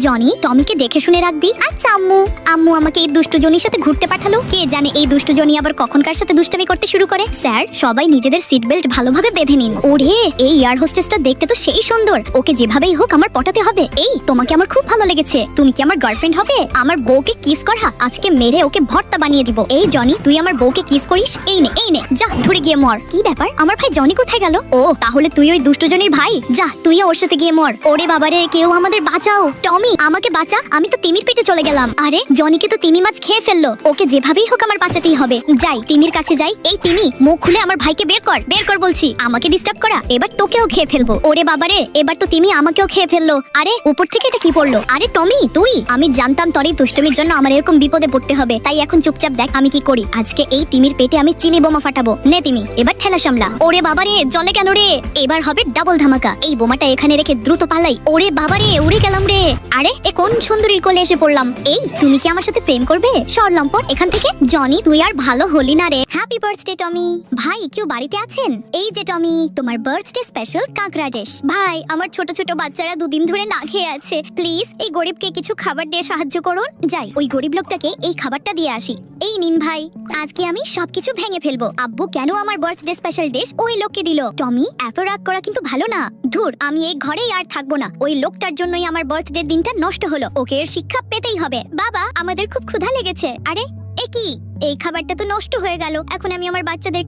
Johnny টমিকে দেখে শুনে রাখবি। আচ্ছা আম্মু। আম্মু আমাকে এই দুষ্টু জনির সাথে ঘুরতে পাঠালো, কে জানে এই দুষ্টু জনি আবার কখনকার সাথে দুষ্টামি করতে শুরু করে। স্যার সবাই নিজেদের সিট বেল্ট ভালোভাবে বেঁধে নিন। ওরে এই এয়ার হোস্টেসটা দেখতে তো সেই সুন্দর, ওকে যেভাবেই হোক আমার পটাতে হবে। এই তোমাকে আমার খুব ভালো লেগেছে, তুমি কি আমার গার্লফ্রেন্ড হবে? আমার বউকে কিস করা, আজকে মেরে ওকে ভর্তা বানিয়ে দিব। এই জনি তুই আমার বউকে কিস করিস? এই নে যা ধরে গিয়ে মর। কি ব্যাপার, আমার ভাই জনি কোথায় গেল? ও তাহলে তুই ওই দুষ্টু জনির ভাই, যা তুই ওর সাথে গিয়ে মর। ওরে বাবারে কেউ আমাদের বাঁচাও, টমি আমাকে বাঁচা, আমি তো তিমির পেটে চলে গেলাম। আরে জনিকে তো তিমি মাছ খেয়ে ফেললো, ওকে যেভাবেই হোক আমার বাঁচাতেই হবে। যাই তিমির কাছে যাই। এই তিমি মুখ খুলে আমার ভাইকে বের কর বলছি, আমাকে ডিস্টার্ব করা, এবার তোকেও খেয়ে ফেলবো। ওরে বাবারে এবার তো তিমি আমাকেও খেয়ে ফেললো। আরে উপর থেকে এটা কি পড়লো? আরে টমি তুই, আমি জানতাম তোর এই দুষ্টমির জন্য আমার এরকম বিপদে পড়তে হবে, তাই এখন চুপচাপ দেখ আমি কি করি। আজকে এই তিমির পেটে আমি চিলি বোমা ফাটাবো। নে তিমি এবার ঠেলা সামলা। ওরে বাবারে জলে কেন রে? এবার হবে ডাবল ধামাকা। এই বোমাটা এখানে রেখে দ্রুত পালাই। ওরে বাবারে উড়ে গেলাম রে। আরে এ কোন সুন্দরীর কোলে এসে পড়লাম। এই তুমি কি আমার সাথে প্রেম করবে? সর লম্পট এখান থেকে। জনি তুই আর ভালো হলি না রে। হ্যাপি বার্থডে টমি। ভাই কেউ বাড়িতে আছেন? এই যে টমি তোমার বার্থডে স্পেশাল কাঁকড়া ডিশ। ভাই আমার ছোট ছোট বাচ্চারা দুদিন ধরে না খেয়ে আছে, প্লিজ এই গরিবকে কিছু খাবার দিয়ে সাহায্য করুন। যাই ওই গরিব লোকটাকে এই খাবারটা দিয়ে আসি। এই নিন ভাই, আজকে আমি সবকিছু ভেঙে ফেলবো। আব্বু কেন আমার বার্থডে স্পেশাল ডিশ ওই লোককে দিল? টমি এত রাগ করা কিন্তু ভালো না। ধুর আমি এই ঘরেই আর থাকবো না, ওই লোকটার জন্যই আমার বার্থডে দিনটা নষ্ট হলো। ওকে এর শিক্ষা পেতেই হবে। বাবা আমাদের খুব ক্ষুধা লেগেছে। আরে এ কি, এই খাবারটা তো নষ্ট হয়ে গেল, এখন আমি আমার বাচ্চাদের